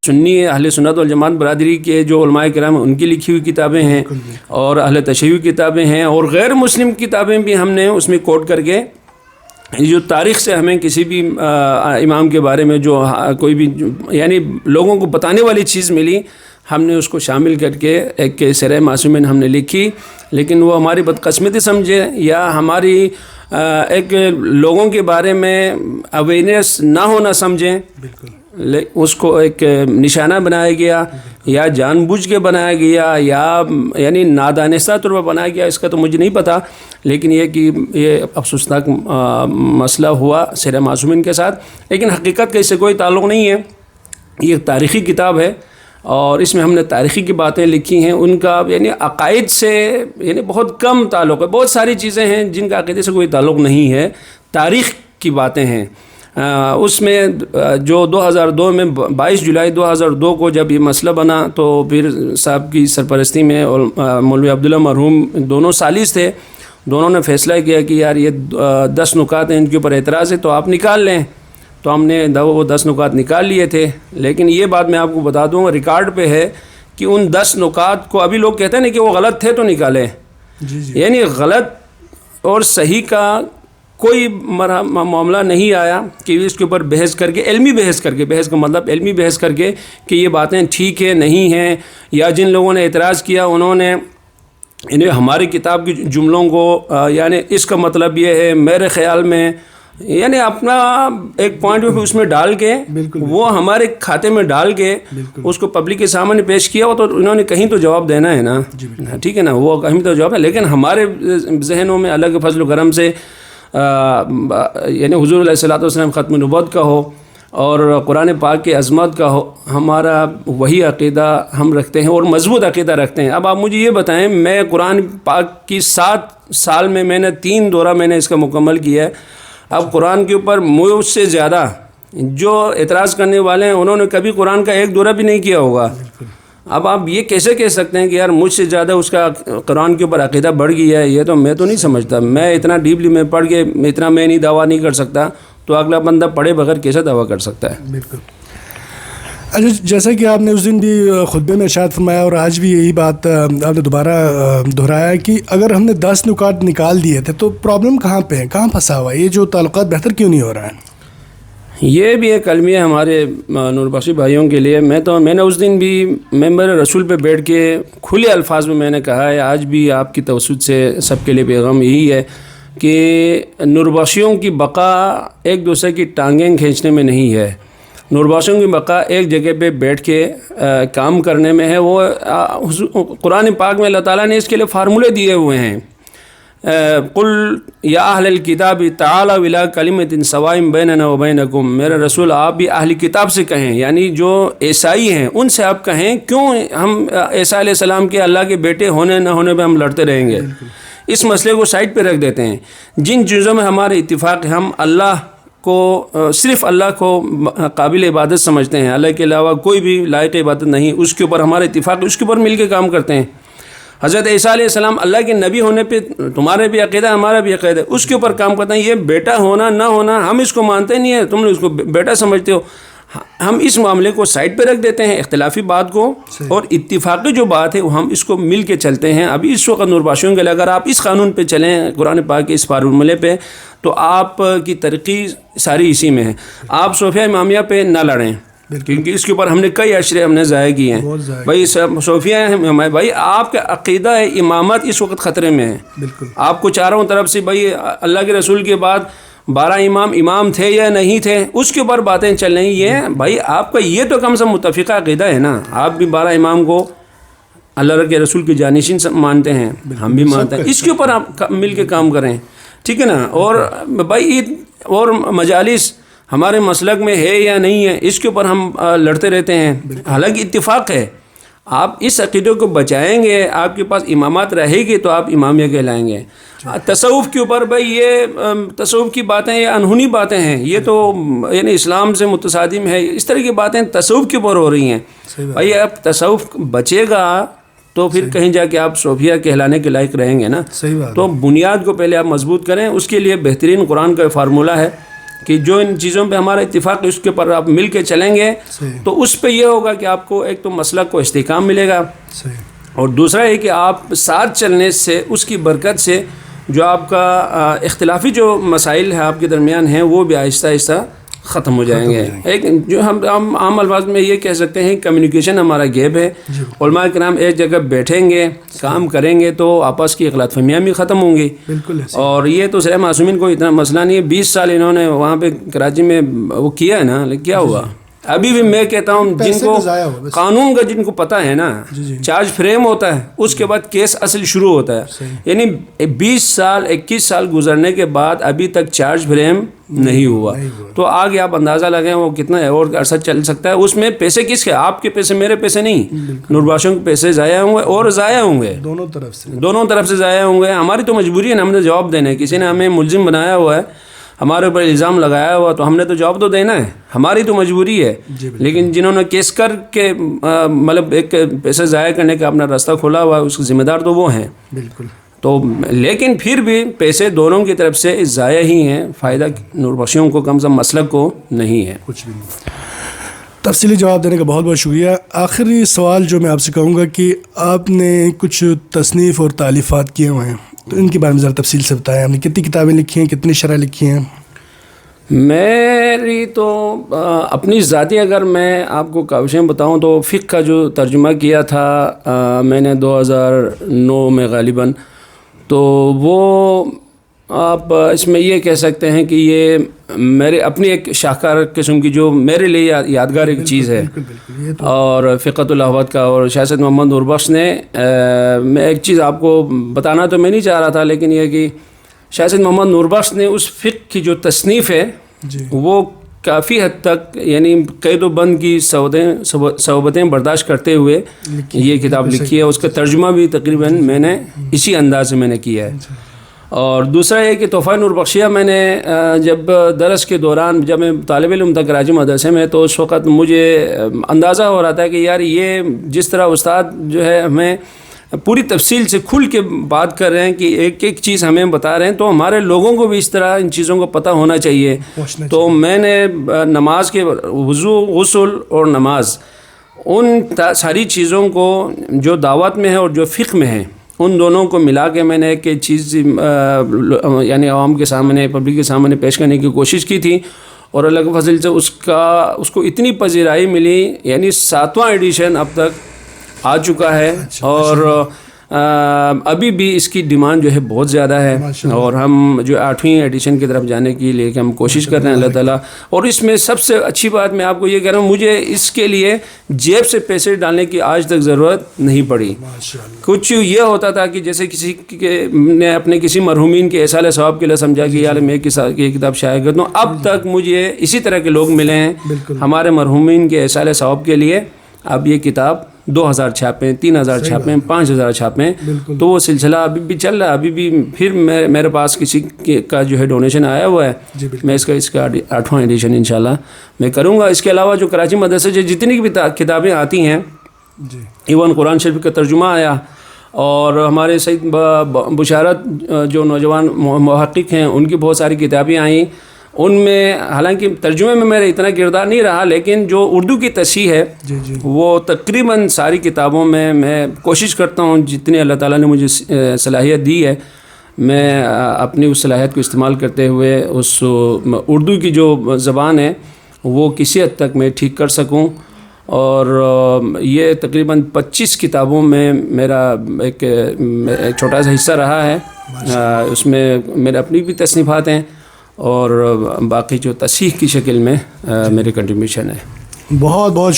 سنی اہل سنت والجماعت برادری کے جو علماء کرام ہیں ان کی لکھی ہوئی کتابیں ہیں اور اہل تشیع کتابیں ہیں اور غیر مسلم کتابیں بھی ہم نے اس میں کوٹ کر کے جو تاریخ سے ہمیں کسی بھی امام کے بارے میں جو کوئی بھی یعنی لوگوں کو بتانے والی چیز ملی ہم نے اس کو شامل کر کے ایک سیرہ معصومین ہم نے لکھی، لیکن وہ ہماری بدقسمتی سمجھے یا ہماری ایک لوگوں کے بارے میں اویئرنیس نہ ہونا سمجھیں، اس کو ایک نشانہ بنایا گیا یا جان بوجھ کے بنایا گیا یا یعنی نادانستہ طور پر بنایا گیا، اس کا تو مجھے نہیں پتہ، لیکن یہ کہ یہ افسوسناک مسئلہ ہوا سیرہ معصومین کے ساتھ، لیکن حقیقت کا اس سے کوئی تعلق نہیں ہے۔ یہ تاریخی کتاب ہے اور اس میں ہم نے تاریخی کی باتیں لکھی ہیں، ان کا یعنی عقائد سے یعنی بہت کم تعلق ہے، بہت ساری چیزیں ہیں جن کا عقیدے سے کوئی تعلق نہیں ہے، تاریخ کی باتیں ہیں۔ اس میں جو 2002 میں 22 جولائی 2002 کو جب یہ مسئلہ بنا تو پیر صاحب کی سرپرستی میں مولوی عبداللہ مرحوم دونوں سالس تھے، دونوں نے فیصلہ کیا کہ یار یہ 10 نکات ہیں ان کے اوپر اعتراض ہے تو آپ نکال لیں، تو ہم نے وہ 10 نکات نکال لیے تھے، لیکن یہ بات میں آپ کو بتا دوں ریکارڈ پہ ہے کہ ان 10 نکات کو ابھی لوگ کہتے ہیں نا کہ وہ غلط تھے تو نکالے، یعنی غلط اور صحیح کا کوئی معاملہ نہیں آیا کہ اس کے اوپر بحث کر کے علمی بحث کر کے، بحث کا مطلب علمی بحث کر کے کہ یہ باتیں ٹھیک ہے نہیں ہیں، یا جن لوگوں نے اعتراض کیا انہوں نے یعنی ہماری کتاب کی جملوں کو یعنی اس کا مطلب یہ ہے میرے خیال میں یعنی اپنا ایک پوائنٹ آف ویو اس میں ڈال کے وہ ہمارے کھاتے میں ڈال کے اس کو پبلک کے سامنے پیش کیا ہو تو انہوں نے کہیں تو جواب دینا ہے نا، ٹھیک ہے نا، وہ کہیں تو جواب ہے، لیکن ہمارے ذہنوں میں اللہ کے فضل و کرم سے یعنی حضور علیہ الصلوۃ والسلام ختم نبوت کا ہو اور قرآن پاک کی عظمت کا ہو، ہمارا وہی عقیدہ ہم رکھتے ہیں اور مضبوط عقیدہ رکھتے ہیں۔ اب آپ مجھے یہ بتائیں، میں قرآن پاک کی 7 سال میں نے 3 دورہ میں نے اس کا مکمل کیا ہے، اب قرآن کے اوپر مجھ سے زیادہ جو اعتراض کرنے والے ہیں انہوں نے کبھی قرآن کا 1 دورہ بھی نہیں کیا ہوگا۔ اب آپ یہ کیسے کہہ سکتے ہیں کہ یار مجھ سے زیادہ اس کا قرآن کے اوپر عقیدہ بڑھ گیا ہے؟ یہ تو میں تو نہیں سمجھتا، میں اتنا ڈیپلی میں پڑھ کے اتنا میں نہیں دعویٰ نہیں کر سکتا، تو اگلا بندہ پڑھے بغیر کیسے دعویٰ کر سکتا ہے؟ بالکل۔ اچھا، جیسا کہ آپ نے اس دن بھی خطبے میں ارشاد فرمایا اور آج بھی یہی بات آپ نے دوبارہ دہرایا کہ اگر ہم نے 10 نکات نکال دیے تھے تو پرابلم کہاں پہ ہے، کہاں پھنسا ہوا ہے، یہ جو تعلقات بہتر کیوں نہیں ہو رہا ہے؟ یہ بھی ایک المیہ ہمارے نور بخشی بھائیوں کے لیے، میں نے اس دن بھی ممبر رسول پہ بیٹھ کے کھلے الفاظ میں نے کہا ہے، آج بھی آپ کی توسط سے سب کے لیے پیغام یہی ہے کہ نور بخشیوں کی بقا ایک دوسرے کی ٹانگیں کھینچنے میں نہیں ہے، نور بخشیوں کی بقا ایک جگہ پہ بیٹھ کے کام کرنے میں ہے۔ وہ قرآن پاک میں اللہ تعالیٰ نے اس کے لیے فارمولے دیے ہوئے ہیں، قل یا اہل الکتاب تعالوا الی کلمۃ سواء بیننا وبینکم، میرے رسول آپ بھی اہل کتاب سے کہیں، یعنی جو عیسائی ہیں ان سے آپ کہیں، کیوں ہم عیسیٰ علیہ السلام کے اللہ کے بیٹے ہونے نہ ہونے پہ ہم لڑتے رہیں گے؟ اس مسئلے کو سائڈ پہ رکھ دیتے ہیں، جن چیزوں میں ہمارے اتفاق ہے، ہم اللہ کو صرف اللہ کو قابل عبادت سمجھتے ہیں، اللہ کے علاوہ کوئی بھی لائق عبادت نہیں، اس کے اوپر ہمارا اتفاق، اس کے اوپر مل کے کام کرتے ہیں۔ حضرت عیسیٰ علیہ السلام اللہ کے نبی ہونے پہ تمہارے بھی عقیدہ ہمارا بھی عقیدہ ہے، اس کے اوپر کام کرتے ہیں۔ یہ بیٹا ہونا نہ ہونا ہم اس کو مانتے نہیں ہیں، تم نے اس کو بیٹا سمجھتے ہو، ہم اس معاملے کو سائڈ پہ رکھ دیتے ہیں، اختلافی بات کو، اور اتفاقی جو بات ہے وہ ہم اس کو مل کے چلتے ہیں۔ ابھی اس وقت نور بخشیوں کے لیے اگر آپ اس قانون پہ چلیں، قرآن پاک کے اس فارمولے پہ، تو آپ کی ترقی ساری اسی میں ہے۔ آپ صوفیہ امامیہ پہ نہ لڑیں، کیونکہ اس کے اوپر ہم نے کئی اشرے ہم نے ضائع کیے ہیں بھائی، صوفیہ بھائی آپ کا عقیدہ ہے امامت اس وقت خطرے میں ہے، بالکل آپ کو چاروں طرف سے بھائی اللہ کے رسول کے بعد 12 امام تھے یا نہیں تھے، اس کے اوپر باتیں چل رہی ہیں بھائی، آپ کا یہ تو کم سے کم متفقہ عقیدہ ہے نا، آپ بھی 12 امام کو اللہ کے رسول کی جانشین مانتے ہیں، ہم بھی مانتے ہیں، اس کے اوپر آپ مل کے کام کریں، ٹھیک ہے نا۔ اور بھائی عید اور مجالس ہمارے مسلک میں ہے یا نہیں ہے، اس کے اوپر ہم لڑتے رہتے ہیں، حالانکہ اتفاق ہے، آپ اس عقیدے کو بچائیں گے، آپ کے پاس امامات رہے گی تو آپ امامیہ کہلائیں گے۔ تصوف کے اوپر بھائی یہ تصوف کی باتیں یہ انہونی باتیں ہیں، یہ تو یعنی اسلام سے متصادم ہے، اس طرح کی باتیں تصوف کے اوپر ہو رہی ہیں بھائی، اب تصوف بچے گا تو پھر کہیں جا کے آپ صوفیہ کہلانے کے لائق رہیں گے نا۔ تو بنیاد کو پہلے آپ مضبوط کریں، اس کے لیے بہترین قرآن کا فارمولہ ہے کہ جو ان چیزوں پہ ہمارا اتفاق ہے اس کے اوپر آپ مل کے چلیں گے تو اس پہ یہ ہوگا کہ آپ کو ایک تو مسلک کو استحکام ملے گا، اور دوسرا ہے کہ آپ ساتھ چلنے سے اس کی برکت سے جو آپ کا اختلافی جو مسائل ہیں آپ کے درمیان ہیں وہ بھی آہستہ آہستہ ختم ہو جائیں گے۔ ایک جو ہم عام الفاظ میں یہ کہہ سکتے ہیں کمیونیکیشن ہمارا گیپ ہے، علماء کرام ایک جگہ بیٹھیں گے کام کریں گے تو آپس کی غلط فہمیاں بھی ختم ہوں گی۔ اور یہ تو صرف معصومین کو اتنا مسئلہ نہیں ہے، 20 سال انہوں نے وہاں پہ کراچی میں وہ کیا ہے نا، کیا ہوا؟ ابھی بھی میں کہتا ہوں جن کو قانون کا جن کو پتہ ہے نا، چارج فریم ہوتا ہے اس کے بعد کیس اصل شروع ہوتا ہے، یعنی 20 سال 21 سال گزرنے کے بعد ابھی تک چارج فریم نہیں ہوا، تو آگے آپ اندازہ لگائیں وہ کتنا اور عرصہ چل سکتا ہے۔ اس میں پیسے کس کے؟ آپ کے پیسے، میرے پیسے نہیں، نورباشوں کے پیسے ضائع ہوں گے اور ضائع ہوں گے، دونوں طرف سے ضائع ہوں گے۔ ہماری تو مجبوری ہے نا، ہم نے جواب دینا ہے، کسی نے ہمیں ملزم بنایا ہوا ہے، ہمارے اوپر الزام لگایا ہوا تو ہم نے تو جواب تو دینا ہے، ہماری تو مجبوری ہے۔ لیکن جنہوں نے کیس کر کے مطلب ایک پیسے ضائع کرنے کا اپنا راستہ کھولا ہوا ہے اس کے ذمہ دار تو وہ ہیں، بالکل۔ تو لیکن پھر بھی پیسے دونوں کی طرف سے ضائع ہی ہیں، فائدہ نوربخشیوں کو کم سے کم مسلک کو نہیں ہے، کچھ بھی نہیں۔ تفصیلی جواب دینے کا بہت بہت شکریہ۔ آخری سوال جو میں آپ سے کہوں گا کہ آپ نے کچھ تصنیف اور تالیفات کیے ہوئے ہیں تو ان کے بارے میں ذرا تفصیل سے بتائیں، آپ نے کتنی کتابیں لکھی ہیں، کتنی شرح لکھی ہیں؟ میری تو اپنی ذاتی اگر میں آپ کو کاوشیں بتاؤں تو فقہ کا جو ترجمہ کیا تھا میں نے 2009 میں غالباً، تو وہ آپ اس میں یہ کہہ سکتے ہیں کہ یہ میرے اپنی ایک شاہکار قسم کی جو میرے لیے یادگار ایک چیز ہے، اور فقہ الاحواد کا، اور شاہ سید محمد نوربخش نے میں ایک چیز آپ کو بتانا تو میں نہیں چاہ رہا تھا، لیکن یہ کہ شاہ سید محمد نوربخش نے اس فقہ کی جو تصنیف ہے وہ کافی حد تک یعنی قید و بند کی صعوبتیں برداشت کرتے ہوئے یہ کتاب لکھی ہے۔ اس کا ترجمہ بھی تقریباً میں نے اسی انداز سے میں نے کیا ہے۔ اور دوسرا یہ کہ تحفہ نوربخشیہ میں نے جب درس کے دوران جب میں طالب علم تھا کراچی مدرسے میں، تو اس وقت مجھے اندازہ ہو رہا تھا کہ یار یہ جس طرح استاد جو ہے ہمیں پوری تفصیل سے کھل کے بات کر رہے ہیں کہ ایک ایک چیز ہمیں بتا رہے ہیں، تو ہمارے لوگوں کو بھی اس طرح ان چیزوں کو پتہ ہونا چاہیے۔ تو میں نے نماز کے وضو، غسل اور نماز، ان ساری چیزوں کو جو دعوت میں ہے اور جو فقہ میں ہے ان دونوں کو ملا کے میں نے ایک چیز یعنی عوام کے سامنے، پبلک کے سامنے پیش کرنے کی کوشش کی تھی، اور اللہ کے فضل سے اس کو اتنی پذیرائی ملی، یعنی 7واں ایڈیشن اب تک آ چکا ہے، اور ابھی بھی اس کی ڈیمانڈ جو ہے بہت زیادہ ہے، اور ہم جو 8ویں ایڈیشن کی طرف جانے کے لیے کہ ہم کوشش کر رہے ہیں اللہ تعالیٰ۔ اور اس میں سب سے اچھی بات میں آپ کو یہ کہہ رہا ہوں، مجھے اس کے لیے جیب سے پیسے ڈالنے کی آج تک ضرورت نہیں پڑی۔ کچھ یہ ہوتا تھا کہ جیسے کسی نے اپنے کسی مرحومین کے احصال ثواب کے لیے سمجھا کہ یار میں یہ کتاب شائع کرتا ہوں، اب تک مجھے اسی طرح کے لوگ ملے ہیں ہمارے مرحومین کے احصال ثواب کے لیے اب یہ کتاب 2000 چھاپیں، 3000 چھاپیں، 5000 چھاپیں، تو وہ سلسلہ ابھی بھی چل رہا ہے۔ ابھی بھی پھر میرے پاس کسی کا جو ہے ڈونیشن آیا ہوا ہے، میں اس کا 8واں ایڈیشن انشاءاللہ میں کروں گا۔ اس کے علاوہ جو کراچی مدرسے سے جتنی بھی کتابیں آتی ہیں، ایون قرآن شریف کا ترجمہ آیا، اور ہمارے سید بشارت جو نوجوان محقق ہیں ان کی بہت ساری کتابیں آئیں، ان میں حالانکہ ترجمے میں میرا اتنا کردار نہیں رہا، لیکن جو اردو کی تصحیح ہے وہ تقریباً ساری کتابوں میں کوشش کرتا ہوں، جتنی اللہ تعالیٰ نے مجھے صلاحیت دی ہے میں اپنی اس صلاحیت کو استعمال کرتے ہوئے اس اردو کی جو زبان ہے وہ کسی حد تک میں ٹھیک کر سکوں۔ اور یہ تقریباً 25 کتابوں میں میرا ایک چھوٹا سا حصہ رہا ہے، اس میں میرے اپنی بھی تصنیفات ہیں اور باقی جو تصحیح کی شکل میں میری کنٹریبیوشن ہے۔ بہت بہت